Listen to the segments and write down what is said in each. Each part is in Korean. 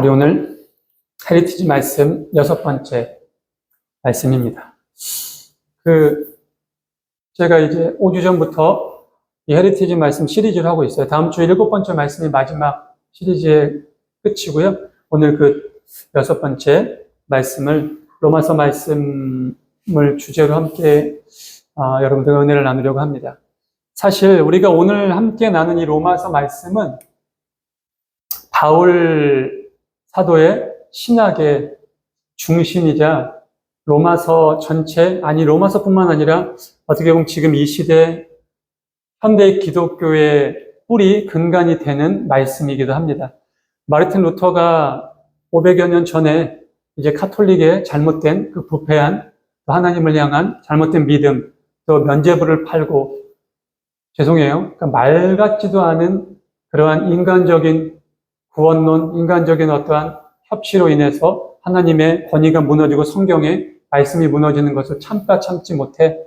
우리 오늘 헤리티지 말씀 6번째 말씀입니다. 제가 이제 5주 전부터 이 헤리티지 말씀 시리즈를 하고 있어요. 다음 주 7번째 말씀이 마지막 시리즈의 끝이고요. 오늘 6번째 말씀을 로마서 말씀을 주제로 함께 여러분들과 은혜를 나누려고 합니다. 사실 우리가 오늘 함께 나눈 이 로마서 말씀은 바울 사도의 신학의 중심이자 로마서 전체, 로마서뿐만 아니라 어떻게 보면 지금 이 시대 현대 기독교의 뿌리, 근간이 되는 말씀이기도 합니다. 마르틴 루터가 500여 년 전에 이제 카톨릭의 잘못된 부패한 하나님을 향한 잘못된 믿음, 또 면죄부를 팔고, 죄송해요. 그러니까 말 같지도 않은 그러한 인간적인 구원론, 인간적인 어떠한 협치로 인해서 하나님의 권위가 무너지고 성경의 말씀이 무너지는 것을 참지 못해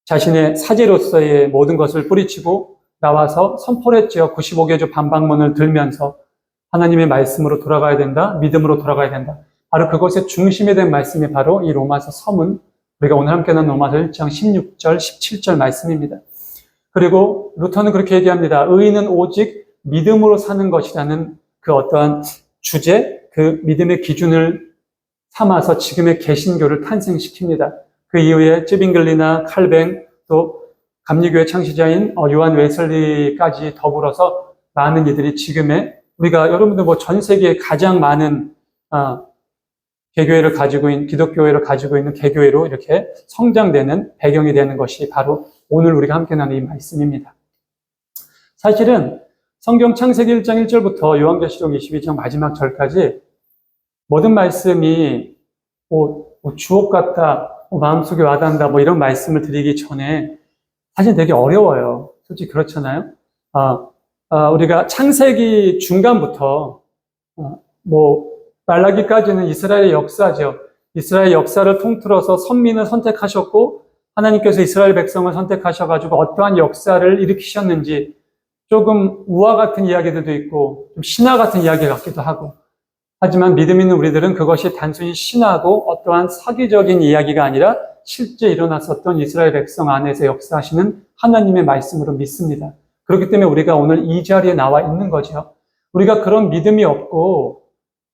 자신의 사제로서의 모든 것을 뿌리치고 나와서 선포를 했죠. 95개조 반박문을 들면서 하나님의 말씀으로 돌아가야 된다, 믿음으로 돌아가야 된다. 바로 그것의 중심에 된 말씀이 바로 이 로마서 서문, 우리가 오늘 함께 나눈 로마서 1장 16절, 17절 말씀입니다. 그리고 루터는 그렇게 얘기합니다. 의인은 오직 믿음으로 사는 것이라는 그 어떠한 주제, 그 믿음의 기준을 삼아서 지금의 개신교를 탄생시킵니다. 그 이후에 쯔빙글리나 칼뱅, 또 감리교의 창시자인 요한 웨슬리까지 더불어서 많은 이들이 지금의 우리가 여러분들 전 세계에 가장 많은 개교회를 가지고 있는, 기독교회를 가지고 있는 개교회로 이렇게 성장되는 배경이 되는 것이 바로 오늘 우리가 함께 나눈 이 말씀입니다. 사실은 성경 창세기 1장 1절부터 요한계시록 22장 마지막 절까지 모든 말씀이 주옥 같다, 마음속에 와닿는다, 이런 말씀을 드리기 전에 사실 되게 어려워요. 솔직히 그렇잖아요. 우리가 창세기 중간부터 말라기까지는 이스라엘의 역사죠. 이스라엘 역사를 통틀어서 선민을 선택하셨고 하나님께서 이스라엘 백성을 선택하셔가지고 어떠한 역사를 일으키셨는지 조금 우화 같은 이야기들도 있고 좀 신화 같은 이야기 같기도 하고, 하지만 믿음 있는 우리들은 그것이 단순히 신화고 어떠한 사기적인 이야기가 아니라 실제 일어났었던 이스라엘 백성 안에서 역사하시는 하나님의 말씀으로 믿습니다. 그렇기 때문에 우리가 오늘 이 자리에 나와 있는 거죠. 우리가 그런 믿음이 없고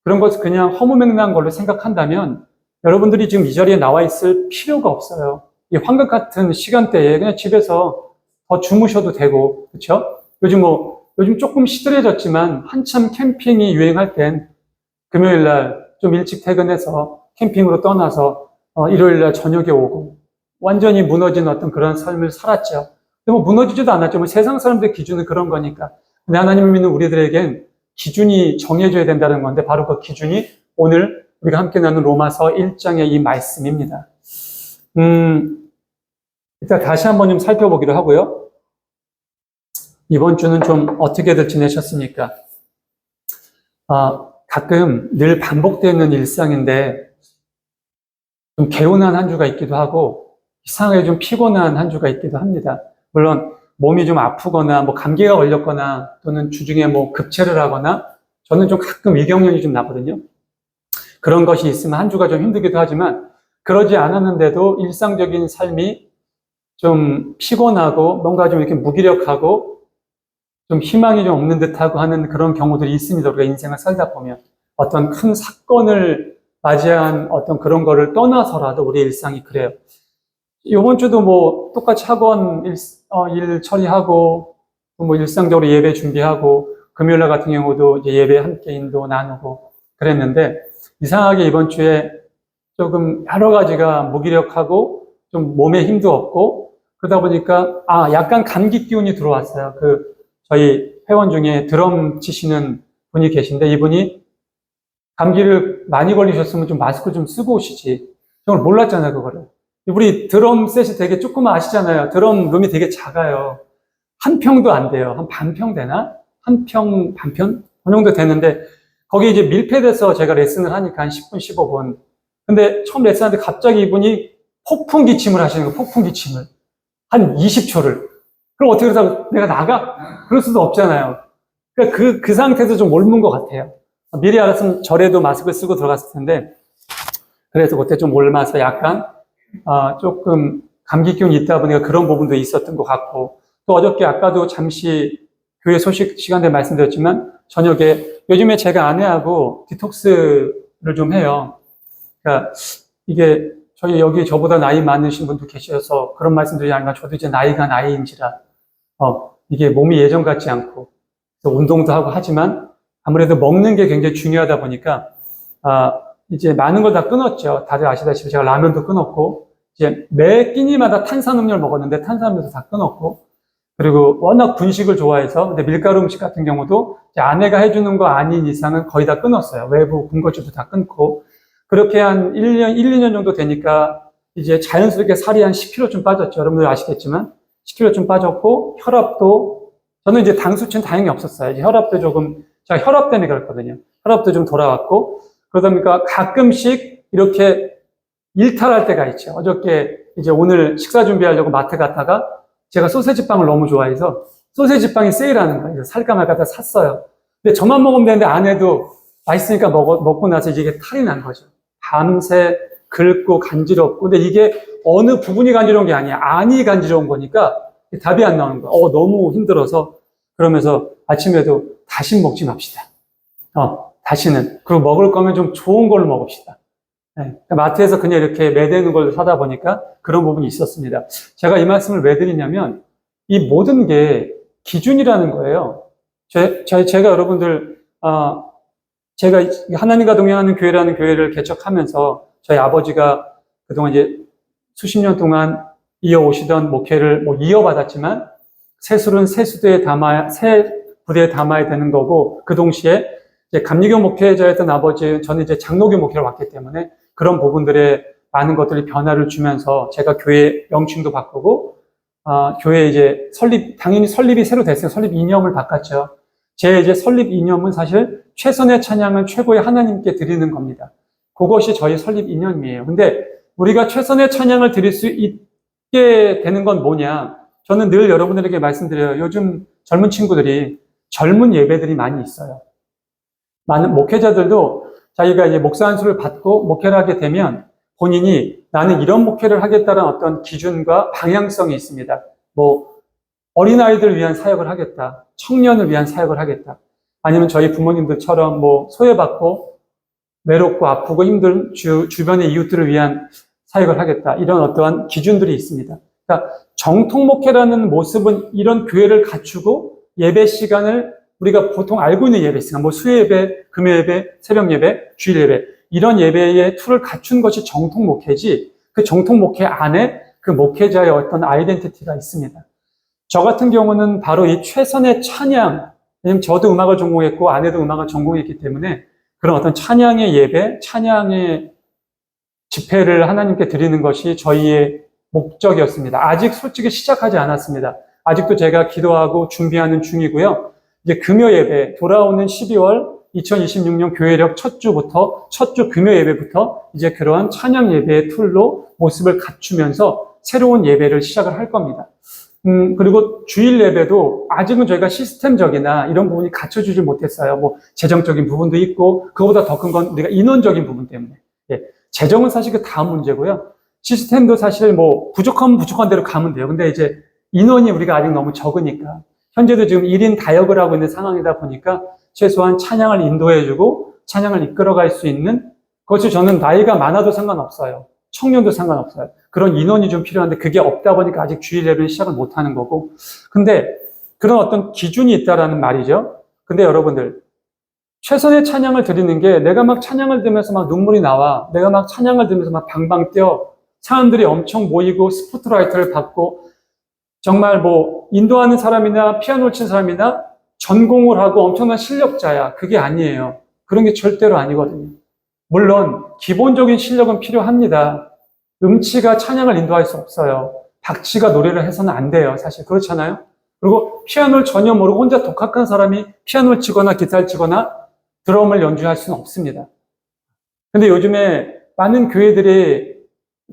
그런 것을 그냥 허무맹랑한 걸로 생각한다면 여러분들이 지금 이 자리에 나와 있을 필요가 없어요. 이 환각 같은 시간대에 그냥 집에서 더 주무셔도 되고, 그렇죠? 요즘 조금 시들해졌지만 한참 캠핑이 유행할 땐 금요일 날 좀 일찍 퇴근해서 캠핑으로 떠나서 일요일 날 저녁에 오고 완전히 무너진 어떤 그런 삶을 살았죠. 근데 무너지지도 않았죠. 세상 사람들의 기준은 그런 거니까. 근데 하나님을 믿는 우리들에겐 기준이 정해져야 된다는 건데 바로 그 기준이 오늘 우리가 함께 나눈 로마서 1장의 이 말씀입니다. 일단 다시 한번 좀 살펴보기로 하고요. 이번 주는 좀 어떻게들 지내셨습니까? 가끔 늘 반복되는 일상인데 좀 개운한 한 주가 있기도 하고 이상하게 좀 피곤한 한 주가 있기도 합니다. 물론 몸이 좀 아프거나 감기가 걸렸거나 또는 주중에 급체를 하거나 저는 좀 가끔 위경련이 좀 나거든요. 그런 것이 있으면 한 주가 좀 힘들기도 하지만 그러지 않았는데도 일상적인 삶이 좀 피곤하고 뭔가 좀 이렇게 무기력하고 좀 희망이 좀 없는 듯하고 하는 그런 경우들이 있습니다. 우리가 인생을 살다 보면 어떤 큰 사건을 맞이한 어떤 그런 거를 떠나서라도 우리 일상이 그래요. 이번 주도 똑같이 학원 일 처리하고 일상적으로 예배 준비하고 금요일 날 같은 경우도 이제 예배 함께 인도 나누고 그랬는데 이상하게 이번 주에 조금 여러 가지가 무기력하고 좀 몸에 힘도 없고 그러다 보니까 약간 감기 기운이 들어왔어요. 저희 회원 중에 드럼 치시는 분이 계신데 이분이 감기를 많이 걸리셨으면 좀 마스크 좀 쓰고 오시지. 저는 몰랐잖아요, 그거를. 우리 드럼 셋이 되게 조그만 아시잖아요. 드럼 룸이 되게 작아요. 한 평도 안 돼요. 한 반평 되나? 한 평, 반평? 그 정도 되는데 거기 이제 밀폐돼서 제가 레슨을 하니까 한 10분, 15분. 근데 처음 레슨하는데 갑자기 이분이 폭풍 기침을 하시는 거예요. 폭풍 기침을. 한 20초를. 그럼 어떻게 그러다 내가 나가? 그럴 수도 없잖아요. 그러니까 그 상태에서 좀 옮은 것 같아요. 미리 알았으면 절에도 마스크 쓰고 들어갔을 텐데, 그래서 그때 좀 옮아서 약간, 조금 감기병이 있다 보니까 그런 부분도 있었던 것 같고, 또 어저께 아까도 잠시 교회 소식 시간대 말씀드렸지만, 저녁에 요즘에 제가 아내하고 디톡스를 좀 해요. 그러니까 이게 저희 여기 저보다 나이 많으신 분도 계셔서 그런 말씀드리지 않으면 저도 이제 나이가 나이인지라, 이게 몸이 예전 같지 않고, 운동도 하고 하지만 아무래도 먹는 게 굉장히 중요하다 보니까, 이제 많은 걸 다 끊었죠. 다들 아시다시피 제가 라면도 끊었고, 이제 매 끼니마다 탄산음료를 먹었는데 탄산음료도 다 끊었고, 그리고 워낙 분식을 좋아해서, 근데 밀가루 음식 같은 경우도 이제 아내가 해주는 거 아닌 이상은 거의 다 끊었어요. 외부 군것질도 다 끊고, 그렇게 한 1년, 1, 2년 정도 되니까 이제 자연스럽게 살이 한 10kg쯤 빠졌죠. 여러분들 아시겠지만 10kg쯤 빠졌고, 혈압도, 저는 이제 당 수치는 다행히 없었어요. 이제 혈압도 조금, 제가 혈압 때문에 그랬거든요. 혈압도 좀 돌아왔고, 그러다 보니까 가끔씩 이렇게 일탈할 때가 있죠. 어저께 이제 오늘 식사 준비하려고 마트 갔다가 제가 소세지 빵을 너무 좋아해서 소세지 빵이 세일하는 거예요. 그래서 살까 말까 다 샀어요. 근데 저만 먹으면 되는데 아내도 맛있으니까 먹고 나서 이게 탈이 난 거죠. 밤새 긁고 간지럽고. 근데 이게 어느 부분이 간지러운 게 아니야. 안이 간지러운 거니까 답이 안 나오는 거야. 너무 힘들어서. 그러면서 아침에도 다시 먹지 맙시다. 다시는. 그리고 먹을 거면 좀 좋은 걸로 먹읍시다. 네. 마트에서 그냥 이렇게 매대는 걸 사다 보니까 그런 부분이 있었습니다. 제가 이 말씀을 왜 드리냐면, 이 모든 게 기준이라는 거예요. 제가 여러분들, 제가 하나님과 동행하는 교회라는 교회를 개척하면서 저희 아버지가 그동안 이제 수십 년 동안 이어오시던 목회를 이어받았지만, 새술은 새 부대에 담아야 되는 거고, 그 동시에 이제 감리교 목회자였던 아버지, 저는 이제 장로교 목회를 왔기 때문에 그런 부분들에 많은 것들이 변화를 주면서 제가 교회 명칭도 바꾸고, 교회 이제 당연히 설립이 새로 됐어요. 설립 이념을 바꿨죠. 제 이제 설립 이념은 사실 최선의 찬양을 최고의 하나님께 드리는 겁니다. 그것이 저희 설립 이념이에요. 근데 우리가 최선의 찬양을 드릴 수 있게 되는 건 뭐냐? 저는 늘 여러분들에게 말씀드려요. 요즘 젊은 친구들이 젊은 예배들이 많이 있어요. 많은 목회자들도 자기가 이제 목사 안수를 받고 목회를 하게 되면 본인이 나는 이런 목회를 하겠다는 어떤 기준과 방향성이 있습니다. 어린아이들을 위한 사역을 하겠다. 청년을 위한 사역을 하겠다. 아니면 저희 부모님들처럼 소외받고 외롭고 아프고 힘든 주변의 이웃들을 위한 사역을 하겠다. 이런 어떠한 기준들이 있습니다. 그러니까 정통 목회라는 모습은 이런 교회를 갖추고 예배 시간을 우리가 보통 알고 있는 예배 시간, 수요예배, 금요예배, 새벽예배, 주일예배, 이런 예배의 틀을 갖춘 것이 정통 목회지, 그 정통 목회 안에 그 목회자의 어떤 아이덴티티가 있습니다. 저 같은 경우는 바로 이 최선의 찬양, 왜냐면 저도 음악을 전공했고 아내도 음악을 전공했기 때문에 그런 어떤 찬양의 예배, 찬양의 집회를 하나님께 드리는 것이 저희의 목적이었습니다. 아직 솔직히 시작하지 않았습니다. 아직도 제가 기도하고 준비하는 중이고요. 이제 금요 예배, 돌아오는 12월 2026년 교회력 첫 주 금요 예배부터 이제 그러한 찬양 예배의 툴로 모습을 갖추면서 새로운 예배를 시작을 할 겁니다. 그리고 주일 예배도 아직은 저희가 시스템적이나 이런 부분이 갖춰주지 못했어요. 재정적인 부분도 있고, 그거보다 더 큰 건 우리가 인원적인 부분 때문에. 예. 재정은 사실 그 다음 문제고요. 시스템도 사실 부족하면 부족한 대로 가면 돼요. 근데 이제 인원이 우리가 아직 너무 적으니까. 현재도 지금 1인 다역을 하고 있는 상황이다 보니까 최소한 찬양을 인도해주고 찬양을 이끌어갈 수 있는, 그것이 저는 나이가 많아도 상관없어요. 청년도 상관없어요. 그런 인원이 좀 필요한데 그게 없다 보니까 아직 주일 예배를 시작을 못하는 거고. 근데 그런 어떤 기준이 있다라는 말이죠. 근데 여러분들, 최선의 찬양을 드리는 게 내가 막 찬양을 들으면서 막 눈물이 나와. 내가 막 찬양을 들으면서 막 방방 뛰어. 사람들이 엄청 모이고 스포트라이트를 받고 정말 인도하는 사람이나 피아노를 친 사람이나 전공을 하고 엄청난 실력자야. 그게 아니에요. 그런 게 절대로 아니거든요. 물론 기본적인 실력은 필요합니다. 음치가 찬양을 인도할 수 없어요. 박치가 노래를 해서는 안 돼요. 사실 그렇잖아요. 그리고 피아노를 전혀 모르고 혼자 독학한 사람이 피아노를 치거나 기타를 치거나 드럼을 연주할 수는 없습니다. 근데 요즘에 많은 교회들이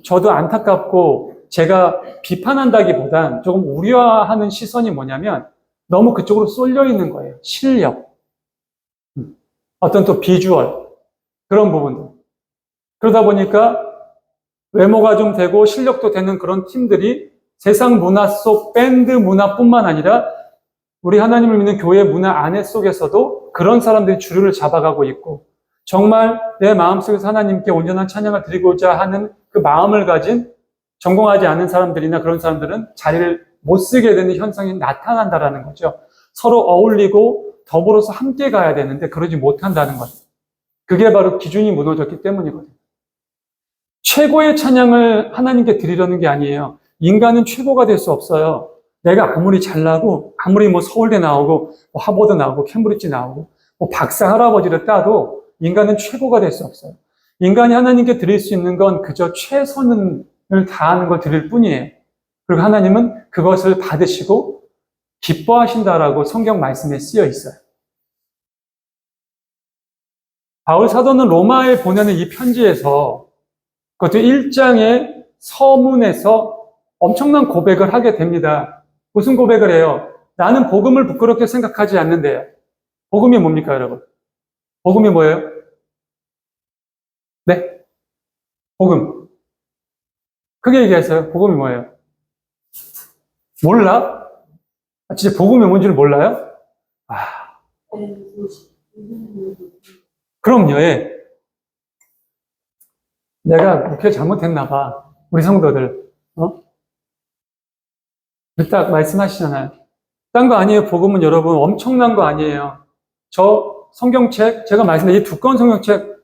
저도 안타깝고 제가 비판한다기보단 조금 우려하는 시선이 뭐냐면 너무 그쪽으로 쏠려 있는 거예요. 실력, 어떤 또 비주얼, 그런 부분들. 그러다 보니까 외모가 좀 되고 실력도 되는 그런 팀들이 세상 문화 속 밴드 문화뿐만 아니라 우리 하나님을 믿는 교회 문화 안에 속에서도 그런 사람들이 주류를 잡아가고 있고, 정말 내 마음속에서 하나님께 온전한 찬양을 드리고자 하는 그 마음을 가진 전공하지 않은 사람들이나 그런 사람들은 자리를 못 쓰게 되는 현상이 나타난다라는 거죠. 서로 어울리고 더불어서 함께 가야 되는데 그러지 못한다는 거죠. 그게 바로 기준이 무너졌기 때문이거든요. 최고의 찬양을 하나님께 드리려는 게 아니에요. 인간은 최고가 될 수 없어요. 내가 아무리 잘나고, 아무리 뭐 서울대 나오고, 뭐 하버드 나오고, 캠브리지 나오고, 뭐 박사 할아버지를 따도 인간은 최고가 될 수 없어요. 인간이 하나님께 드릴 수 있는 건 그저 최선을 다하는 걸 드릴 뿐이에요. 그리고 하나님은 그것을 받으시고 기뻐하신다라고 성경 말씀에 쓰여 있어요. 바울 사도는 로마에 보내는 이 편지에서 그것도 1장의 서문에서 엄청난 고백을 하게 됩니다. 무슨 고백을 해요? 나는 복음을 부끄럽게 생각하지 않는데요. 복음이 뭡니까, 여러분? 복음이 뭐예요? 네? 복음. 크게 얘기하세요. 복음이 뭐예요? 몰라? 진짜 복음이 뭔지를 몰라요? 그럼요, 예. 내가 목회 잘못했나 봐. 우리 성도들, 딱 말씀하시잖아요. 딴 거 아니에요. 복음은 여러분 엄청난 거 아니에요. 저 성경책, 제가 말씀드린 이 두꺼운 성경책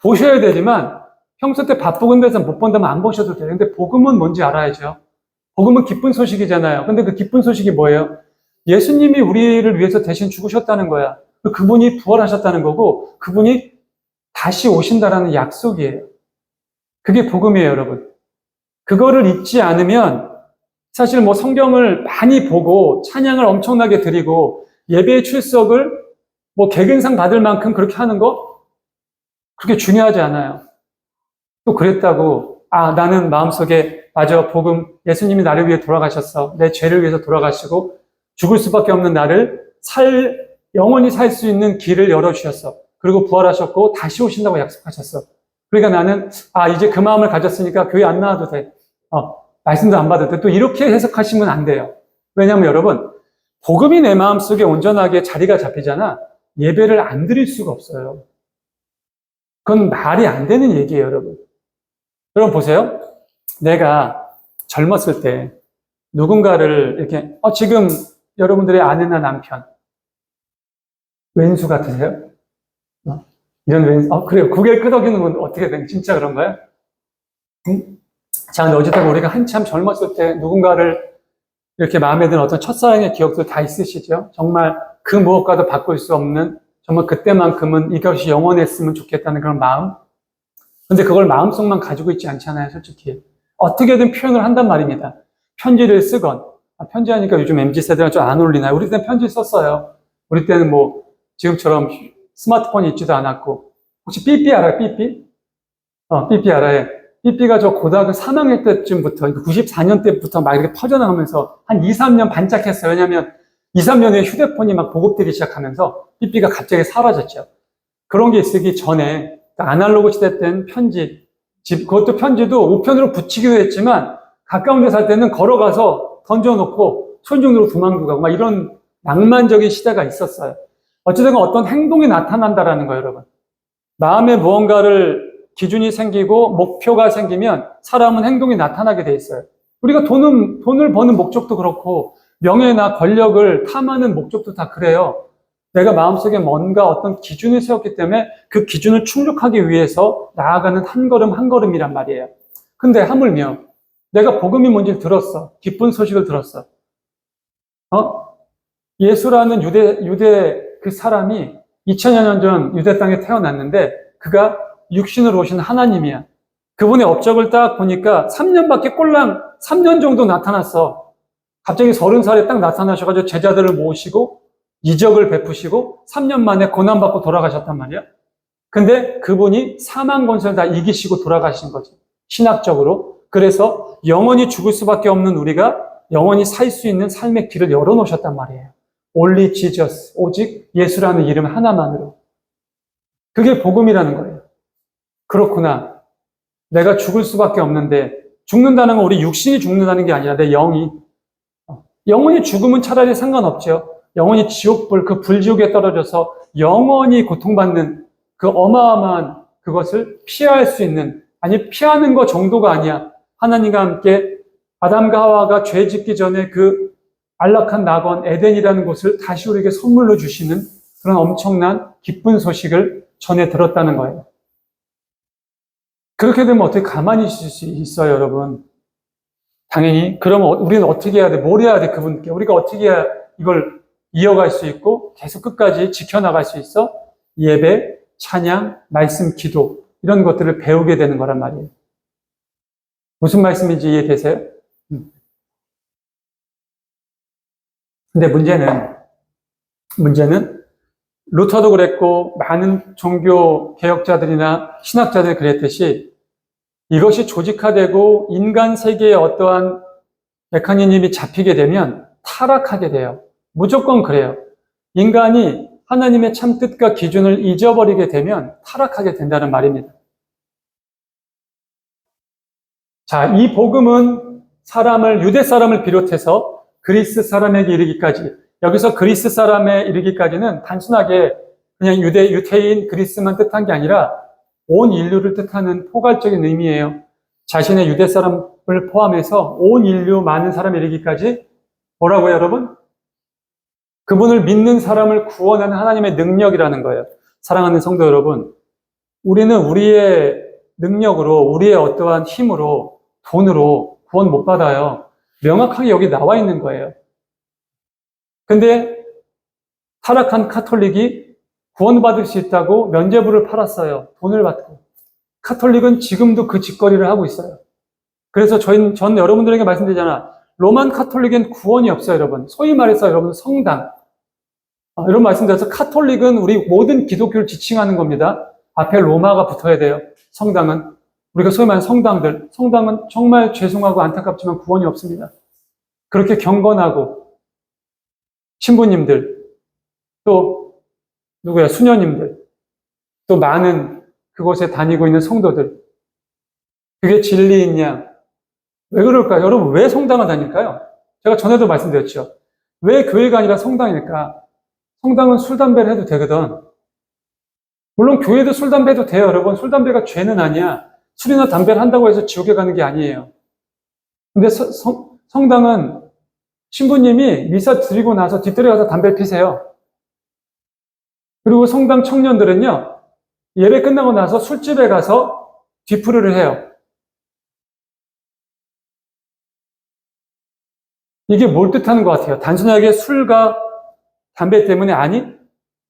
보셔야 되지만 평소 때 바쁘건 데서 못 본다면 안 보셔도 돼요. 근데 복음은 뭔지 알아야죠. 복음은 기쁜 소식이잖아요. 근데 그 기쁜 소식이 뭐예요? 예수님이 우리를 위해서 대신 죽으셨다는 거야. 그분이 부활하셨다는 거고 그분이 다시 오신다라는 약속이에요. 그게 복음이에요, 여러분. 그거를 잊지 않으면 사실 뭐 성경을 많이 보고 찬양을 엄청나게 드리고 예배의 출석을 뭐 개근상 받을 만큼 그렇게 하는 거 그렇게 중요하지 않아요. 또 그랬다고 나는 마음속에 맞아, 복음, 예수님이 나를 위해 돌아가셨어. 내 죄를 위해서 돌아가시고 죽을 수밖에 없는 나를 영원히 살 수 있는 길을 열어주셨어. 그리고 부활하셨고 다시 오신다고 약속하셨어. 그러니까 나는 이제 그 마음을 가졌으니까 교회 안 나와도 돼. 말씀도 안 받아도 돼. 또 이렇게 해석하시면 안 돼요. 왜냐하면 여러분, 복음이 내 마음속에 온전하게 자리가 잡히잖아. 예배를 안 드릴 수가 없어요. 그건 말이 안 되는 얘기예요, 여러분. 여러분 보세요. 내가 젊었을 때 누군가를 이렇게 지금 여러분들의 아내나 남편 왼수 같으세요? 이런 왼수, 그래요. 고개를 끄덕이는 건 어떻게 된, 진짜 그런가요? 응? 자, 근데 어쨌든 우리가 한참 젊었을 때 누군가를 이렇게 마음에 드는 어떤 첫사랑의 기억도 다 있으시죠? 정말 그 무엇과도 바꿀 수 없는, 정말 그때만큼은 이것이 영원했으면 좋겠다는 그런 마음? 근데 그걸 마음속만 가지고 있지 않잖아요, 솔직히. 어떻게든 표현을 한단 말입니다. 편지를 쓰건, 편지하니까 요즘 MZ세대랑 좀 안 어울리나요? 우리 때는 편지 썼어요. 우리 때는 뭐, 지금처럼 스마트폰이 있지도 않았고. 혹시 삐삐 알아요, 삐삐? 삐삐 알아요. 삐삐가 저 고등학교 3학년 때쯤부터, 94년 때부터 막 이렇게 퍼져나가면서 한 2, 3년 반짝했어요. 왜냐면 2, 3년 후에 휴대폰이 막 보급되기 시작하면서 삐삐가 갑자기 사라졌죠. 그런 게 있기 전에, 아날로그 시대 때는 편지, 그것도 편지도 우편으로 붙이기도 했지만, 가까운 데 살 때는 걸어가서 던져놓고 손중으로 도망도 가고 막 이런 낭만적인 시대가 있었어요. 어쨌든 어떤 행동이 나타난다라는 거예요, 여러분. 마음에 무언가를 기준이 생기고 목표가 생기면 사람은 행동이 나타나게 돼 있어요. 우리가 돈을 버는 목적도 그렇고 명예나 권력을 탐하는 목적도 다 그래요. 내가 마음속에 뭔가 어떤 기준을 세웠기 때문에 그 기준을 충족하기 위해서 나아가는 한 걸음 한 걸음이란 말이에요. 근데 하물며 내가 복음이 뭔지 들었어. 기쁜 소식을 들었어. 예수라는 유대 그 사람이 2000여 년 전 유대 땅에 태어났는데 그가 육신으로 오신 하나님이야. 그분의 업적을 딱 보니까 3년밖에 꼴랑 3년 정도 나타났어. 갑자기 30살에 딱 나타나셔가지고 제자들을 모으시고 이적을 베푸시고 3년 만에 고난받고 돌아가셨단 말이야. 근데 그분이 사망 권세를 다 이기시고 돌아가신 거지. 신학적으로. 그래서 영원히 죽을 수밖에 없는 우리가 영원히 살 수 있는 삶의 길을 열어놓으셨단 말이에요. Only Jesus, 오직 예수라는 이름 하나만으로. 그게 복음이라는 거예요. 그렇구나. 내가 죽을 수밖에 없는데, 죽는다는 건 우리 육신이 죽는다는 게 아니라 내 영이. 영원히 죽으면 차라리 상관없죠. 영원히 지옥불, 그 불지옥에 떨어져서 영원히 고통받는 그 어마어마한 그것을 피할 수 있는, 아니 피하는 것 정도가 아니야. 하나님과 함께 아담과 하와가 죄 짓기 전에 그 안락한 낙원 에덴이라는 곳을 다시 우리에게 선물로 주시는 그런 엄청난 기쁜 소식을 전해 들었다는 거예요. 그렇게 되면 어떻게 가만히 있을 수 있어요, 여러분? 당연히. 그러면 우리는 어떻게 해야 돼? 뭘 해야 돼, 그분께? 우리가 어떻게 해야 이걸 이어갈 수 있고 계속 끝까지 지켜나갈 수 있어? 예배, 찬양, 말씀, 기도 이런 것들을 배우게 되는 거란 말이에요. 무슨 말씀인지 이해되세요? 근데 문제는 루터도 그랬고 많은 종교 개혁자들이나 신학자들이 그랬듯이 이것이 조직화되고 인간 세계의 어떠한 메커니즘이 잡히게 되면 타락하게 돼요. 무조건 그래요. 인간이 하나님의 참 뜻과 기준을 잊어버리게 되면 타락하게 된다는 말입니다. 자, 이 복음은 유대 사람을 비롯해서 그리스 사람에게 이르기까지, 여기서 그리스 사람에 이르기까지는 단순하게 그냥 유태인, 그리스만 뜻한 게 아니라 온 인류를 뜻하는 포괄적인 의미예요. 자신의 유대 사람을 포함해서 온 인류 많은 사람에 이르기까지 뭐라고요, 여러분? 그분을 믿는 사람을 구원하는 하나님의 능력이라는 거예요. 사랑하는 성도 여러분, 우리는 우리의 능력으로, 우리의 어떠한 힘으로, 돈으로 구원 못 받아요. 명확하게 여기 나와 있는 거예요. 근데 타락한 카톨릭이 구원받을 수 있다고 면죄부를 팔았어요. 돈을 받고. 카톨릭은 지금도 그 짓거리를 하고 있어요. 그래서 전 여러분들에게 말씀드리잖아. 로만 카톨릭엔 구원이 없어요, 여러분. 소위 말해서 여러분 성당. 이런 말씀드려서 카톨릭은 우리 모든 기독교를 지칭하는 겁니다. 앞에 로마가 붙어야 돼요. 성당은. 우리가 소위 말하는 성당은 정말 죄송하고 안타깝지만 구원이 없습니다. 그렇게 경건하고 신부님들, 또 수녀님들, 또 많은 그곳에 다니고 있는 성도들, 그게 진리인 양. 왜 그럴까요? 여러분, 왜 성당을 다닐까요? 제가 전에도 말씀드렸죠. 왜 교회가 아니라 성당일까? 성당은 술, 담배를 해도 되거든. 물론 교회도 술, 담배 해도 돼요, 여러분. 술, 담배가 죄는 아니야. 술이나 담배를 한다고 해서 지옥에 가는 게 아니에요. 근데 성당은 신부님이 미사 드리고 나서 뒷뜰에 가서 담배 피세요. 그리고 성당 청년들은요, 예배 끝나고 나서 술집에 가서 뒤풀이를 해요. 이게 뭘 뜻하는 것 같아요? 단순하게 술과 담배 때문에 아니?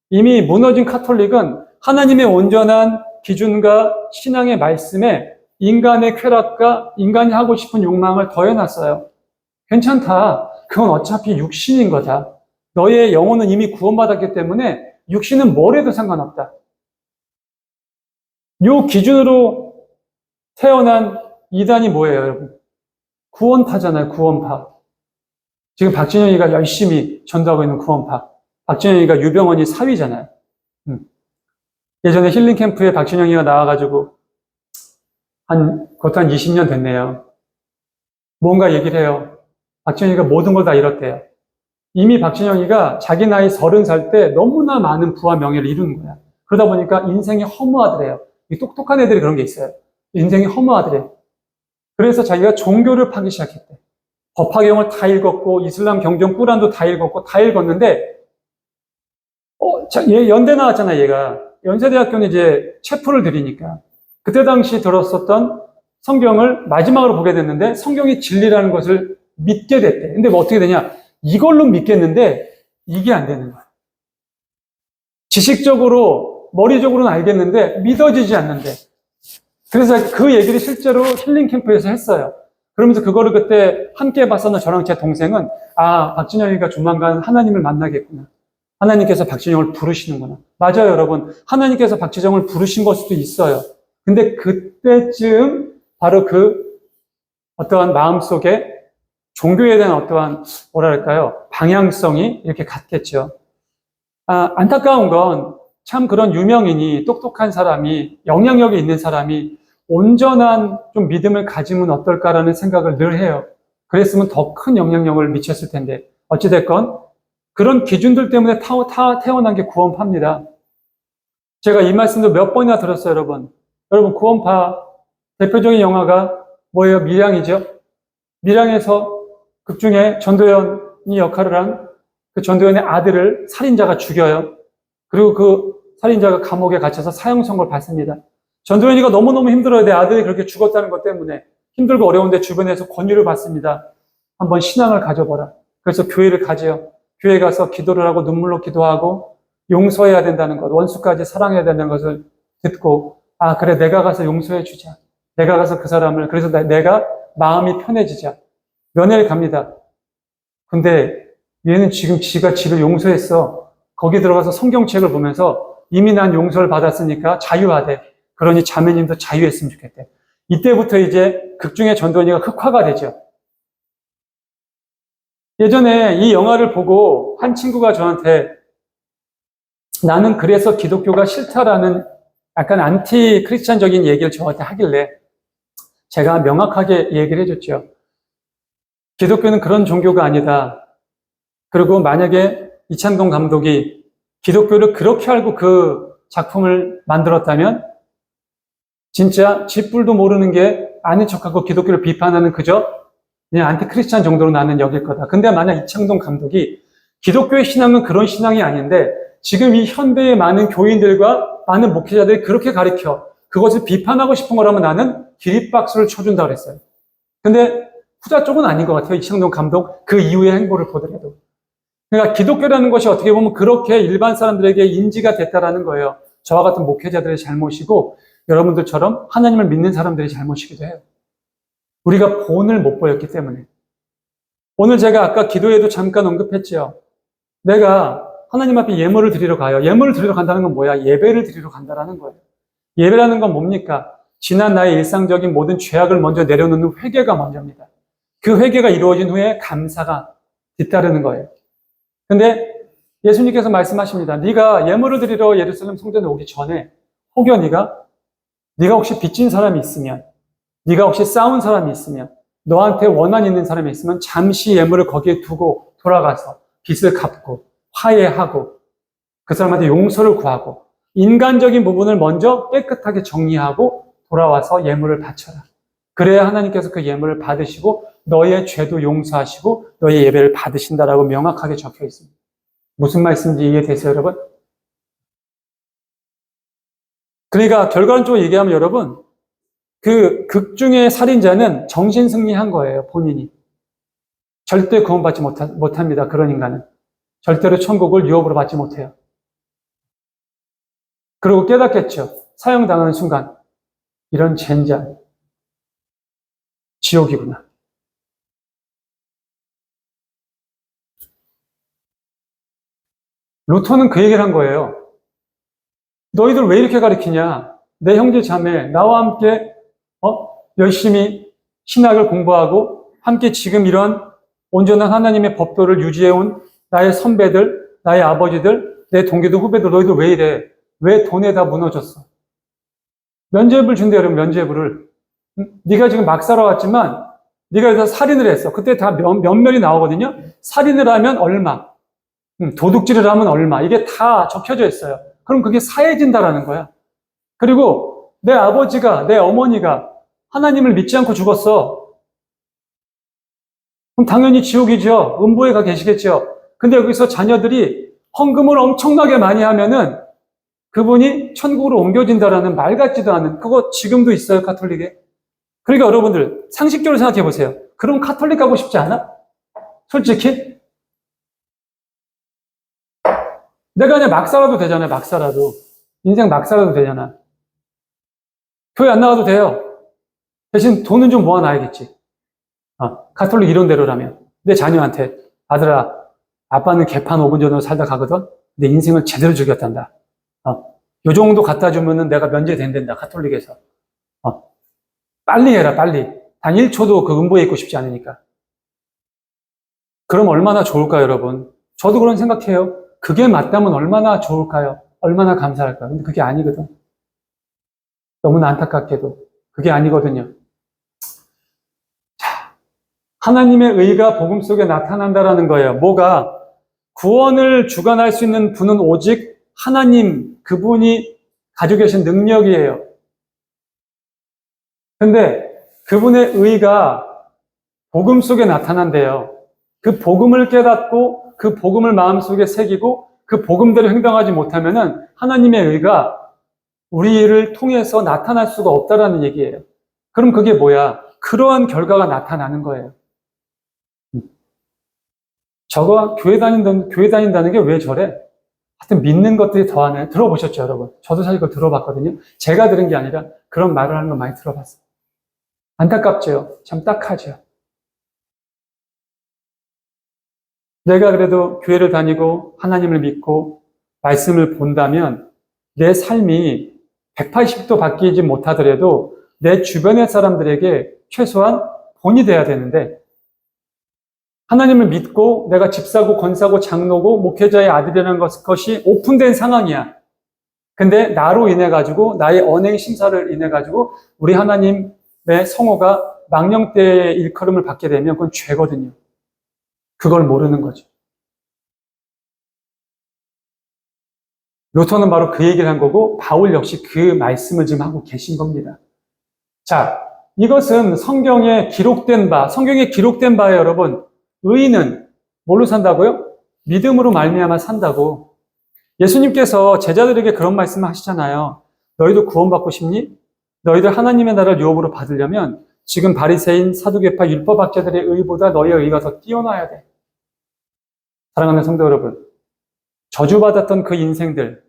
이미 무너진 카톨릭은 하나님의 온전한 기준과 신앙의 말씀에 인간의 쾌락과 인간이 하고 싶은 욕망을 더해놨어요. 괜찮다. 그건 어차피 육신인 거다. 너의 영혼은 이미 구원받았기 때문에 육신은 뭘 해도 상관없다. 요 기준으로 태어난 이단이 뭐예요, 여러분? 구원파잖아요, 구원파. 지금 박진영이가 열심히 전도하고 있는 구원파. 박진영이가 유병원이 사위잖아요. 예전에 힐링 캠프에 박진영이가 나와가지고 그것도 한 20년 됐네요. 뭔가 얘기를 해요. 박진영이가 모든 걸 다 잃었대요. 이미 박진영이가 자기 나이 30살 때 너무나 많은 부와 명예를 이루는 거야. 그러다 보니까 인생이 허무하더래요. 이 똑똑한 애들이 그런 게 있어요. 인생이 허무하더래. 그래서 자기가 종교를 파기 시작했대. 법화경을 다 읽었고 이슬람 경전 꾸란도 다 읽었는데 얘 연대 나왔잖아, 얘가. 연세대학교는 이제 체포를 들이니까 그때 당시 들었었던 성경을 마지막으로 보게 됐는데 성경이 진리라는 것을 믿게 됐대. 근데 뭐 어떻게 되냐? 이걸로 믿겠는데 이게 안 되는 거야. 지식적으로, 머리적으로는 알겠는데 믿어지지 않는데. 그래서 그 얘기를 실제로 힐링 캠프에서 했어요. 그러면서 그거를 그때 함께 봤었는 저랑 제 동생은 박진영이가 조만간 하나님을 만나겠구나. 하나님께서 박진영을 부르시는구나. 맞아요, 여러분. 하나님께서 박진영을 부르신 걸 수도 있어요. 근데 그때쯤 바로 그 어떠한 마음속에 종교에 대한 어떠한 뭐랄까요? 방향성이 이렇게 같겠죠. 안타까운 건 참 그런 유명인이 똑똑한 사람이 영향력이 있는 사람이 온전한 좀 믿음을 가지면 어떨까라는 생각을 늘 해요. 그랬으면 더 큰 영향력을 미쳤을 텐데 어찌됐건 그런 기준들 때문에 태어난 게 구원파입니다. 제가 이 말씀도 몇 번이나 들었어요, 여러분. 여러분, 구원파 대표적인 영화가 뭐예요? 밀양이죠. 밀양에서 극중에 전도연이 역할을 한 그 전도연의 아들을 살인자가 죽여요. 그리고 그 살인자가 감옥에 갇혀서 사형 선고를 받습니다. 전도연이가 너무너무 힘들어요. 내 아들이 그렇게 죽었다는 것 때문에 힘들고 어려운데 주변에서 권유를 받습니다. 한번 신앙을 가져보라. 그래서 교회를 가지요. 교회 가서 기도를 하고 눈물로 기도하고 용서해야 된다는 것, 원수까지 사랑해야 된다는 것을 듣고 그래 내가 가서 용서해 주자. 내가 가서 그 사람을 그래서 내가 마음이 편해지자. 면회를 갑니다. 근데 얘는 지금 지가 지를 용서했어. 거기 들어가서 성경책을 보면서 이미 난 용서를 받았으니까 자유하대. 그러니 자매님도 자유했으면 좋겠대. 이때부터 이제 극중의 전도연이가 흑화가 되죠. 예전에 이 영화를 보고 한 친구가 저한테 나는 그래서 기독교가 싫다라는 약간 안티 크리스찬적인 얘기를 저한테 하길래 제가 명확하게 얘기를 해줬죠. 기독교는 그런 종교가 아니다. 그리고 만약에 이창동 감독이 기독교를 그렇게 알고 그 작품을 만들었다면 진짜 쥐뿔도 모르는 게 아는 척하고 기독교를 비판하는 그저 그냥 안티크리스찬 정도로 나는 여길 거다. 근데 만약 이창동 감독이 기독교의 신앙은 그런 신앙이 아닌데 지금 이 현대의 많은 교인들과 많은 목회자들이 그렇게 가르쳐 그것을 비판하고 싶은 거라면 나는 기립박수를 쳐준다 그랬어요. 근데 후자 쪽은 아닌 것 같아요. 이창동 감독 그 이후의 행보를 보더라도. 그러니까 기독교라는 것이 어떻게 보면 그렇게 일반 사람들에게 인지가 됐다라는 거예요. 저와 같은 목회자들의 잘못이고 여러분들처럼 하나님을 믿는 사람들의 잘못이기도 해요. 우리가 본을 못 보였기 때문에. 오늘 제가 아까 기도에도 잠깐 언급했죠. 내가 하나님 앞에 예물을 드리러 가요. 예물을 드리러 간다는 건 뭐야? 예배를 드리러 간다는 거예요. 예배라는 건 뭡니까? 지난 나의 일상적인 모든 죄악을 먼저 내려놓는 회개가 먼저입니다. 그 회개가 이루어진 후에 감사가 뒤따르는 거예요. 근데 예수님께서 말씀하십니다. 네가 예물을 드리러 예루살렘 성전에 오기 전에 혹여 네가 혹시 빚진 사람이 있으면 네가 혹시 싸운 사람이 있으면 너한테 원한 있는 사람이 있으면 잠시 예물을 거기에 두고 돌아가서 빚을 갚고 화해하고 그 사람한테 용서를 구하고 인간적인 부분을 먼저 깨끗하게 정리하고 돌아와서 예물을 바쳐라. 그래야 하나님께서 그 예물을 받으시고 너의 죄도 용서하시고 너의 예배를 받으신다라고 명확하게 적혀 있습니다. 무슨 말씀인지 이해되세요, 여러분? 그러니까 결과론적으로 얘기하면 여러분, 그 극중의 살인자는 정신승리한 거예요, 본인이. 절대 구원받지 못합니다, 그런 인간은. 절대로 천국을 유업으로 받지 못해요. 그리고 깨닫겠죠. 사형당하는 순간 이런 젠장, 지옥이구나. 루터는 그 얘기를 한 거예요. 너희들 왜 이렇게 가르치냐? 내 형제 자매, 나와 함께 열심히 신학을 공부하고 함께 지금 이런 온전한 하나님의 법도를 유지해온 나의 선배들, 나의 아버지들, 내 동기들, 후배들 너희들 왜 이래? 왜 돈에 다 무너졌어? 면죄부를 준대, 여러분, 면죄부를. 네가 지금 막 살아왔지만 네가 여기서 살인을 했어. 그때 다 면면이 나오거든요. 살인을 하면 얼마, 도둑질을 하면 얼마, 이게 다 적혀져 있어요. 그럼 그게 사해진다라는 거야. 그리고 내 아버지가, 내 어머니가 하나님을 믿지 않고 죽었어. 그럼 당연히 지옥이죠. 음부에 가 계시겠죠. 근데 여기서 자녀들이 헌금을 엄청나게 많이 하면은 그분이 천국으로 옮겨진다라는 말 같지도 않은, 그거 지금도 있어요, 카톨릭에. 그러니까 여러분들 상식적으로 생각해 보세요. 그럼 카톨릭 가고 싶지 않아? 솔직히? 내가 그냥 막 살아도 되잖아요, 막 살아도. 인생 막 살아도 되잖아. 교회 안 나가도 돼요. 대신 돈은 좀 모아놔야겠지. 카톨릭 이론대로라면. 내 자녀한테, 아들아, 아빠는 개판 5분 전으로 살다 가거든? 내 인생을 제대로 즐겼단다. 요 정도 갖다 주면은 내가 면제된단다, 카톨릭에서. 빨리 해라, 빨리. 단 1초도 그 음부에 있고 싶지 않으니까. 그럼 얼마나 좋을까요, 여러분? 저도 그런 생각해요. 그게 맞다면 얼마나 좋을까요? 얼마나 감사할까요? 근데 그게 아니거든. 너무나 안타깝게도 그게 아니거든요. 자, 하나님의 의가 복음 속에 나타난다라는 거예요. 뭐가? 구원을 주관할 수 있는 분은 오직 하나님, 그분이 가지고 계신 능력이에요. 근데 그분의 의가 복음 속에 나타난대요. 그 복음을 깨닫고 그 복음을 마음속에 새기고 그 복음대로 행동하지 못하면은 하나님의 의가 우리를 통해서 나타날 수가 없다라는 얘기예요. 그럼 그게 뭐야? 그러한 결과가 나타나는 거예요. 저거 교회 다닌다는 게 왜 저래? 하여튼 믿는 것들이 더하네. 들어보셨죠, 여러분? 저도 사실 그거 들어봤거든요. 제가 들은 게 아니라 그런 말을 하는 거 많이 들어봤어요. 안타깝죠? 참 딱하죠. 내가 그래도 교회를 다니고 하나님을 믿고 말씀을 본다면 내 삶이 180도 바뀌지 못하더라도 내 주변의 사람들에게 최소한 본이 돼야 되는데 하나님을 믿고 내가 집사고 권사고 장로고 목회자의 아들이라는 것이 오픈된 상황이야. 근데 나로 인해 가지고 나의 언행 심사를 인해 가지고 우리 하나님의 성호가 망령되의 일컬음을 받게 되면 그건 죄거든요. 그걸 모르는 거죠. 루터는 바로 그 얘기를 한 거고 바울 역시 그 말씀을 지금 하고 계신 겁니다. 자, 이것은 성경에 기록된 바예요, 여러분. 의인은 뭘로 산다고요? 믿음으로 말미암아 산다고. 예수님께서 제자들에게 그런 말씀을 하시잖아요. 너희도 구원받고 싶니? 너희들 하나님의 나라를 유업으로 받으려면 지금 바리새인, 사두개파, 율법학자들의 의보다 너희의 의가 더 뛰어나야 돼. 사랑하는 성도 여러분, 저주받았던 그 인생들,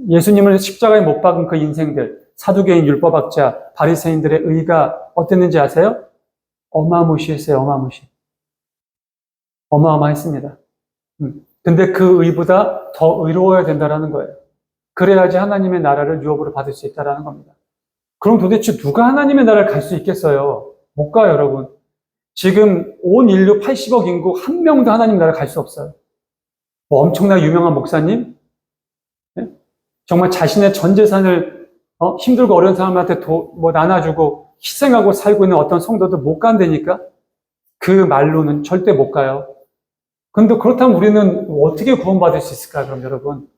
예수님을 십자가에 못 박은 그 인생들, 사두개인, 율법학자, 바리새인들의 의가 어땠는지 아세요? 어마무시했어요, 어마어마했습니다. 근데 그 의보다 더 의로워야 된다는 거예요. 그래야지 하나님의 나라를 유업으로 받을 수 있다는 겁니다. 그럼 도대체 누가 하나님의 나라를 갈 수 있겠어요? 못 가요, 여러분. 지금 온 인류 80억 인구 한 명도 하나님 나라 갈 수 없어요. 뭐 엄청나 유명한 목사님? 네? 정말 자신의 전 재산을 힘들고 어려운 사람한테 나눠주고 희생하고 살고 있는 어떤 성도들 못 간다니까? 그 말로는 절대 못 가요. 근데 그렇다면 우리는 어떻게 구원받을 수 있을까, 그럼 여러분?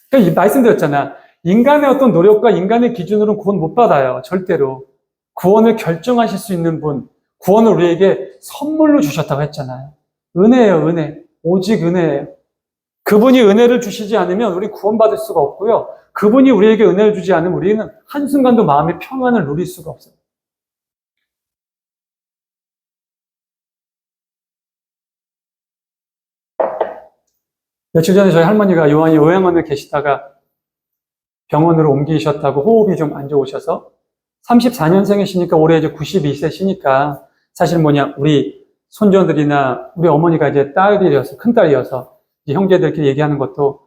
그러니까 말씀드렸잖아. 인간의 어떤 노력과 인간의 기준으로는 구원 못 받아요. 절대로. 구원을 결정하실 수 있는 분, 구원을 우리에게 선물로 주셨다고 했잖아요. 은혜예요, 은혜. 오직 은혜예요. 그분이 은혜를 주시지 않으면 우리 구원받을 수가 없고요. 그분이 우리에게 은혜를 주지 않으면 우리는 한순간도 마음의 평안을 누릴 수가 없어요. 며칠 전에 저희 할머니가 요양원에 계시다가 병원으로 옮기셨다고 호흡이 좀 안 좋으셔서 34년생이시니까 올해 이제 92세시니까 사실 우리 손녀들이나 우리 어머니가 이제 큰딸이어서 이제 형제들끼리 얘기하는 것도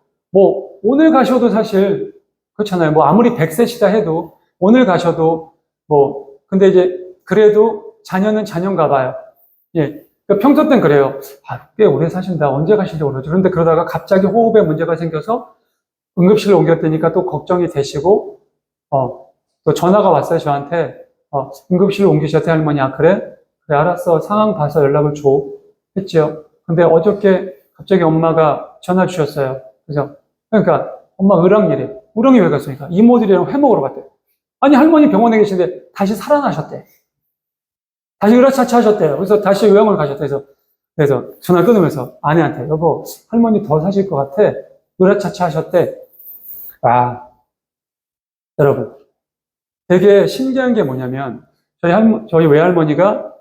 오늘 가셔도 사실 그렇잖아요. 아무리 100세시다 해도 오늘 가셔도 근데 이제 그래도 자녀는 자녀인가 봐요. 예. 평소 땐 그래요. 꽤 오래 사신다. 언제 가시려고 그러죠. 그런데 그러다가 갑자기 호흡에 문제가 생겨서 응급실로 옮겼다니까 또 걱정이 되시고, 또 전화가 왔어요, 저한테. 응급실로 옮기셨대, 할머니. 아, 그래? 그래, 알았어. 상황 봐서 연락을 줘. 했죠. 근데 어저께 갑자기 엄마가 전화 주셨어요. 그러니까, 엄마 을왕이래. 을왕이 왜 갔으니까? 이모들이랑 회 먹으러 갔대. 아니, 할머니 병원에 계신데 다시 살아나셨대. 다시 으라차차 하셨대요. 그래서 다시 요양원을 가셨대. 그래서 전화 끊으면서 아내한테, 여보, 할머니 더 사실 것 같아. 으라차차 하셨대. 여러분. 되게 신기한 게 뭐냐면, 저희 외할머니가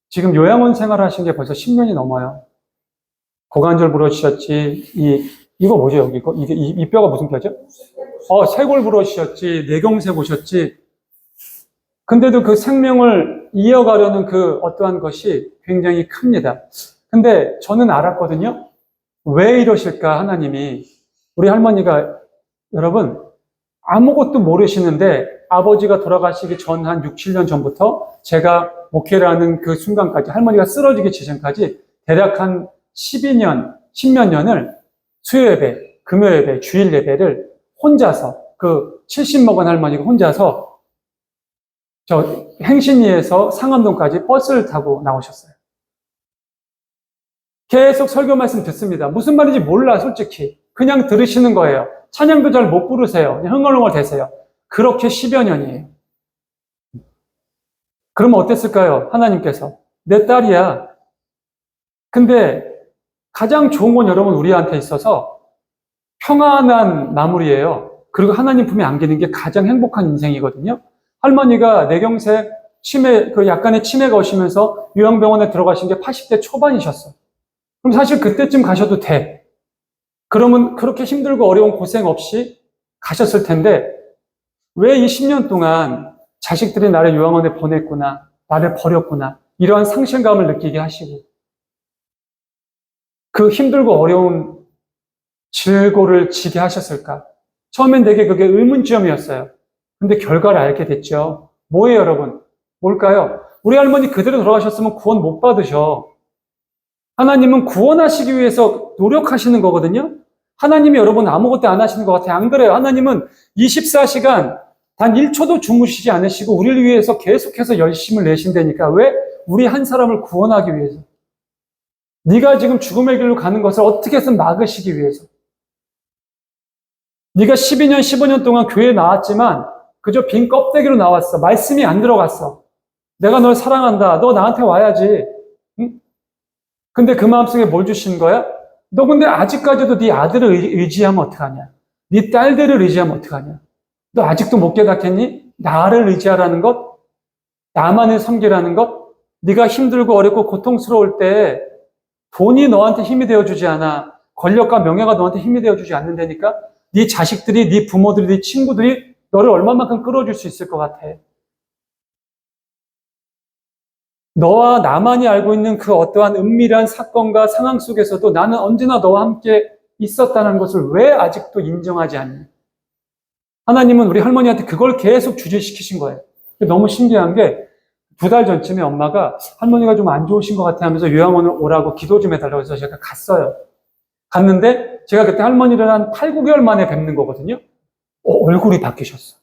지금 요양원 생활을 하신 게 벌써 10년이 넘어요. 고관절 부러지셨지, 이거 뭐죠, 여기? 이 뼈가 무슨 뼈죠? 쇄골 부러지셨지, 뇌경색 오셨지. 근데도 그 생명을 이어가려는 그 어떠한 것이 굉장히 큽니다. 근데 저는 알았거든요. 왜 이러실까, 하나님이. 우리 할머니가, 여러분, 아무것도 모르시는데 아버지가 돌아가시기 전 한 6, 7년 전부터 제가 목회를 하는 그 순간까지, 할머니가 쓰러지기 직전까지 대략 한 12년, 10몇 년을 수요 예배, 금요 예배, 주일 예배를 혼자서, 그 70 먹은 할머니가 혼자서 저 행신리에서 상암동까지 버스를 타고 나오셨어요. 계속 설교 말씀 듣습니다. 무슨 말인지 몰라, 솔직히. 그냥 들으시는 거예요. 찬양도 잘 못 부르세요. 그냥 흥얼흥얼 대세요. 그렇게 10여 년이에요. 그러면 어땠을까요? 하나님께서. 내 딸이야. 근데 가장 좋은 건 여러분 우리한테 있어서 평안한 마무리예요. 그리고 하나님 품에 안기는 게 가장 행복한 인생이거든요. 할머니가 뇌경색 치매, 그 약간의 치매가 오시면서 요양병원에 들어가신 게 80대 초반이셨어. 그럼 사실 그때쯤 가셔도 돼. 그러면 그렇게 힘들고 어려운 고생 없이 가셨을 텐데, 왜 이 10년 동안 자식들이 나를 요양원에 보냈구나, 나를 버렸구나, 이러한 상실감을 느끼게 하시고, 그 힘들고 어려운 질고를 지게 하셨을까? 처음엔 되게 그게 의문점이었어요. 근데 결과를 알게 됐죠. 뭐예요, 여러분? 뭘까요? 우리 할머니 그대로 돌아가셨으면 구원 못 받으셔. 하나님은 구원하시기 위해서 노력하시는 거거든요. 하나님이 여러분 아무것도 안 하시는 것 같아요. 안 그래요? 하나님은 24시간 단 1초도 주무시지 않으시고 우리를 위해서 계속해서 열심을 내신다니까. 왜? 우리 한 사람을 구원하기 위해서. 네가 지금 죽음의 길로 가는 것을 어떻게 해서 막으시기 위해서. 네가 12년, 15년 동안 교회에 나왔지만 그저 빈 껍데기로 나왔어. 말씀이 안 들어갔어. 내가 널 사랑한다. 너 나한테 와야지. 응? 근데 그 마음속에 뭘 주신 거야? 너 근데 아직까지도 네 아들을 의지하면 어떡하냐? 네 딸들을 의지하면 어떡하냐? 너 아직도 못 깨닫겠니? 나를 의지하라는 것? 나만을 섬기라는 것? 네가 힘들고 어렵고 고통스러울 때 돈이 너한테 힘이 되어주지 않아. 권력과 명예가 너한테 힘이 되어주지 않는다니까? 네 자식들이, 네 부모들이, 네 친구들이 너를 얼마만큼 끌어줄 수 있을 것 같아. 너와 나만이 알고 있는 그 어떠한 은밀한 사건과 상황 속에서도 나는 언제나 너와 함께 있었다는 것을 왜 아직도 인정하지 않니? 하나님은 우리 할머니한테 그걸 계속 주제시키신 거예요. 너무 신기한 게 2달 전쯤에 엄마가 할머니가 좀 안 좋으신 것 같아 하면서 요양원을 오라고 기도 좀 해달라고 해서 제가 갔어요. 갔는데 제가 그때 할머니를 한 8, 9개월 만에 뵙는 거거든요. 얼굴이 바뀌셨어.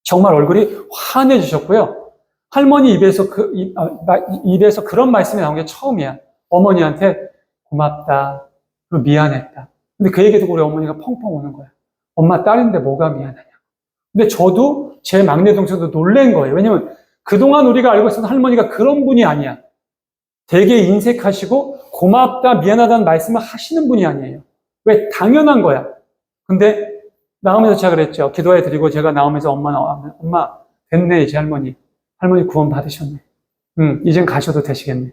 정말 얼굴이 환해지셨고요. 할머니 입에서 그런 말씀이 나온 게 처음이야. 어머니한테 고맙다. 그리고 미안했다. 근데 그 얘기 듣고 우리 어머니가 펑펑 우는 거야. 엄마 딸인데 뭐가 미안하냐. 근데 저도 제 막내 동생도 놀란 거예요. 왜냐면 그동안 우리가 알고 있었던 할머니가 그런 분이 아니야. 되게 인색하시고 고맙다, 미안하다는 말씀을 하시는 분이 아니에요. 왜? 당연한 거야. 근데 나오면서 제가 그랬죠. 기도해 드리고 제가 나오면서 엄마 됐네 이제 할머니 구원 받으셨네. 이젠 가셔도 되시겠네.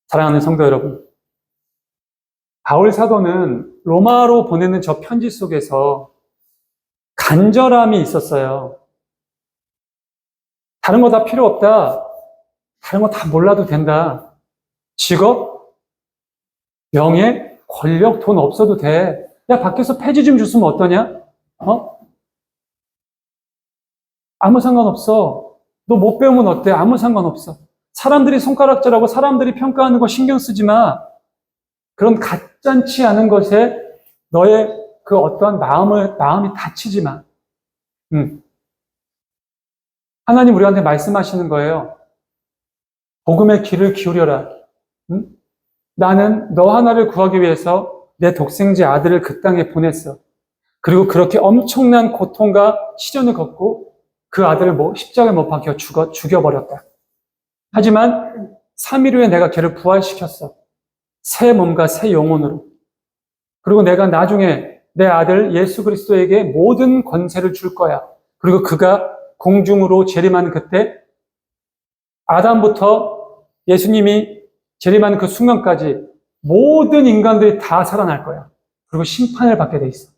사랑하는 성도 여러분, 바울 사도는 로마로 보내는 저 편지 속에서 간절함이 있었어요. 다른 거 다 필요 없다. 다른 거 다 몰라도 된다. 직업, 명예, 권력, 돈 없어도 돼. 야, 밖에서 폐지 좀 줬으면 어떠냐? 아무 상관없어. 너 못 배우면 어때? 아무 상관없어. 사람들이 손가락질하고 사람들이 평가하는 거 신경 쓰지 마. 그런 가짠치 않은 것에 너의 그 어떠한 마음이 다치지 마. 하나님 우리한테 말씀하시는 거예요. 복음의 귀를 기울여라. 나는 너 하나를 구하기 위해서 내 독생자 아들을 그 땅에 보냈어. 그리고 그렇게 엄청난 고통과 시련을 겪고 그 아들을 십자가에 못 박혀 죽여버렸다. 하지만 3일 후에 내가 걔를 부활시켰어. 새 몸과 새 영혼으로. 그리고 내가 나중에 내 아들 예수 그리스도에게 모든 권세를 줄 거야. 그리고 그가 공중으로 재림하는 그때 아담부터 예수님이 재림하는 그 순간까지 모든 인간들이 다 살아날 거야. 그리고 심판을 받게 돼 있어.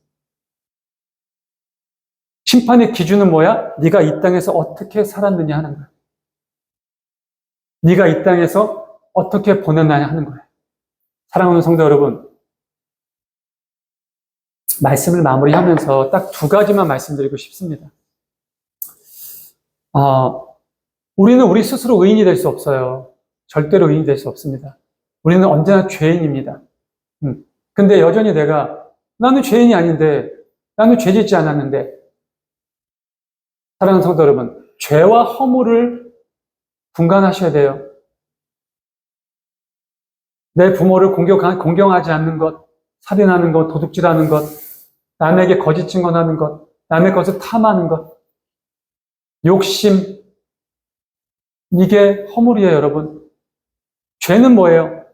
심판의 기준은 뭐야? 네가 이 땅에서 어떻게 살았느냐 하는 거야. 네가 이 땅에서 어떻게 보냈느냐 하는 거야. 사랑하는 성도 여러분, 말씀을 마무리하면서 딱 2가지만 말씀드리고 싶습니다. 우리는 우리 스스로 의인이 될 수 없어요. 절대로 의인이 될 수 없습니다. 우리는 언제나 죄인입니다. 근데 여전히 나는 죄인이 아닌데, 나는 죄 짓지 않았는데, 사랑하는 성도 여러분, 죄와 허물을 분간하셔야 돼요. 내 부모를 공경하지 않는 것, 살인하는 것, 도둑질하는 것, 남에게 거짓 증언하는 것, 남의 것을 탐하는 것, 욕심, 이게 허물이에요, 여러분. 죄는 뭐예요?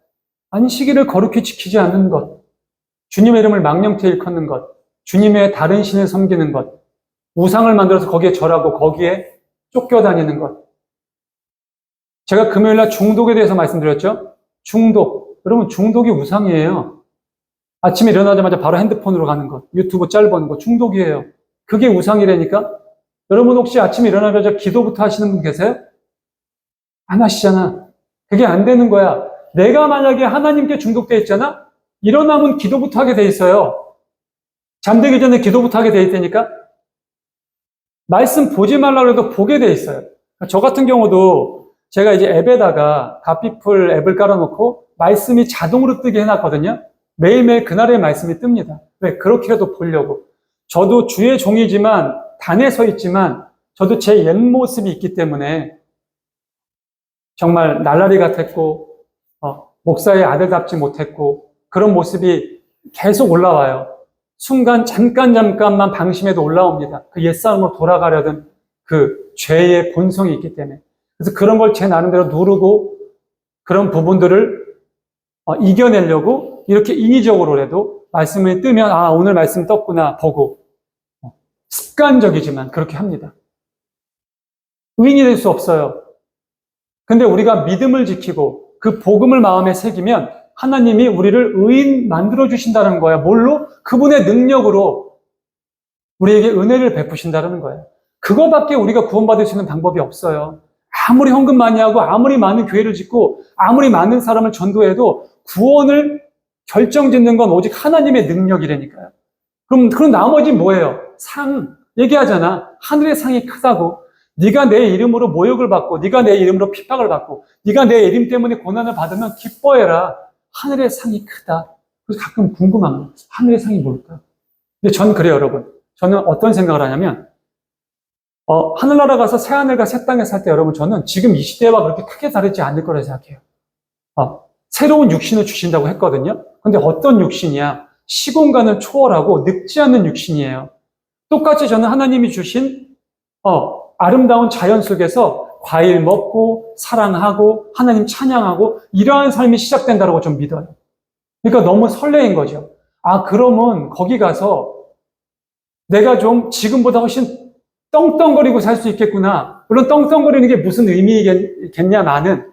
안식일을 거룩히 지키지 않는 것, 주님의 이름을 망령되이 일컫는 것, 주님의 다른 신을 섬기는 것, 우상을 만들어서 거기에 절하고 거기에 쫓겨다니는 것. 제가 금요일날 중독에 대해서 말씀드렸죠? 중독. 여러분, 중독이 우상이에요. 아침에 일어나자마자 바로 핸드폰으로 가는 것, 유튜브 짧은 거, 중독이에요. 그게 우상이라니까? 여러분 혹시 아침에 일어나자마자 기도부터 하시는 분 계세요? 안 하시잖아. 그게 안 되는 거야. 내가 만약에 하나님께 중독돼 있잖아? 일어나면 기도부터 하게 돼 있어요. 잠들기 전에 기도부터 하게 돼 있다니까? 말씀 보지 말라고 해도 보게 돼 있어요. 저 같은 경우도 제가 이제 앱에다가 갓피플 앱을 깔아놓고 말씀이 자동으로 뜨게 해놨거든요. 매일매일 그날의 말씀이 뜹니다. 왜? 그렇게라도 보려고. 저도 주의 종이지만, 단에 서 있지만, 저도 제 옛 모습이 있기 때문에 정말 날라리 같았고, 목사의 아들답지 못했고, 그런 모습이 계속 올라와요. 순간 잠깐만 방심해도 올라옵니다. 그 옛사람으로 돌아가려던 그 죄의 본성이 있기 때문에. 그래서 그런 걸 제 나름대로 누르고 그런 부분들을 이겨내려고 이렇게 인위적으로라도 말씀이 뜨면 오늘 말씀 떴구나 보고 습관적이지만 그렇게 합니다. 의인이 될 수 없어요. 근데 우리가 믿음을 지키고 그 복음을 마음에 새기면 하나님이 우리를 의인 만들어 주신다는 거예요. 뭘로? 그분의 능력으로 우리에게 은혜를 베푸신다는 거예요. 그거밖에 우리가 구원받을 수 있는 방법이 없어요. 아무리 헌금 많이 하고 아무리 많은 교회를 짓고 아무리 많은 사람을 전도해도 구원을 결정짓는 건 오직 하나님의 능력이라니까요. 그럼 나머지 뭐예요? 상. 얘기하잖아. 하늘의 상이 크다고. 네가 내 이름으로 모욕을 받고 네가 내 이름으로 핍박을 받고 네가 내 이름 때문에 고난을 받으면 기뻐해라. 하늘의 상이 크다. 그래서 가끔 궁금합니다. 하늘의 상이 뭘까? 근데 전 그래요, 여러분. 저는 어떤 생각을 하냐면 하늘나라 가서 새하늘과 새 땅에 살 때 여러분 저는 지금 이 시대와 그렇게 크게 다르지 않을 거라 생각해요. 새로운 육신을 주신다고 했거든요. 근데 어떤 육신이야? 시공간을 초월하고 늙지 않는 육신이에요. 똑같이 저는 하나님이 주신 아름다운 자연 속에서 과일 먹고 사랑하고 하나님 찬양하고 이러한 삶이 시작된다고 좀 믿어요. 그러니까 너무 설레인 거죠. 그러면 거기 가서 내가 좀 지금보다 훨씬 떵떵거리고 살 수 있겠구나. 물론 떵떵거리는 게 무슨 의미겠냐 나는.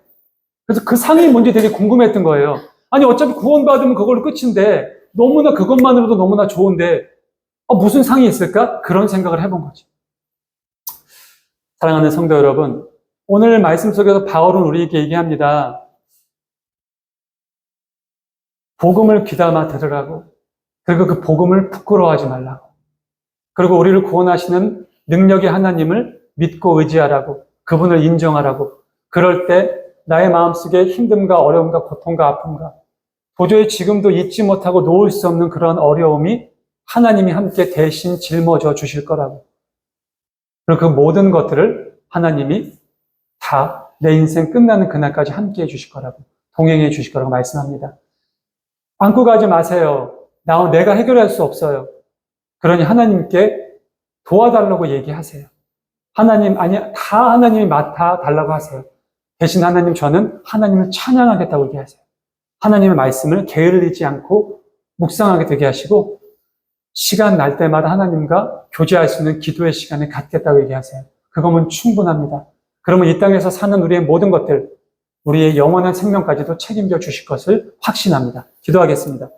그래서 그 상이 뭔지 되게 궁금했던 거예요. 아니 어차피 구원받으면 그걸로 끝인데 너무나 그것만으로도 너무나 좋은데 무슨 상이 있을까? 그런 생각을 해본 거죠. 사랑하는 성도 여러분, 오늘 말씀 속에서 바울은 우리에게 얘기합니다. 복음을 귀담아 들으라고. 그리고 그 복음을 부끄러워하지 말라고. 그리고 우리를 구원하시는 능력의 하나님을 믿고 의지하라고. 그분을 인정하라고. 그럴 때 나의 마음속에 힘듦과 어려움과 고통과 아픔과 도저히 지금도 잊지 못하고 놓을 수 없는 그런 어려움이 하나님이 함께 대신 짊어져 주실 거라고. 그리고 그 모든 것들을 하나님이 다 내 인생 끝나는 그날까지 함께 해주실 거라고, 동행해 주실 거라고 말씀합니다. 안고 가지 마세요. 내가 해결할 수 없어요. 그러니 하나님께 도와달라고 얘기하세요. 다 하나님이 맡아달라고 하세요. 대신 하나님, 저는 하나님을 찬양하겠다고 얘기하세요. 하나님의 말씀을 게을리지 않고 묵상하게 되게 하시고, 시간 날 때마다 하나님과 교제할 수 있는 기도의 시간을 갖겠다고 얘기하세요. 그거면 충분합니다. 그러면 이 땅에서 사는 우리의 모든 것들, 우리의 영원한 생명까지도 책임져 주실 것을 확신합니다. 기도하겠습니다.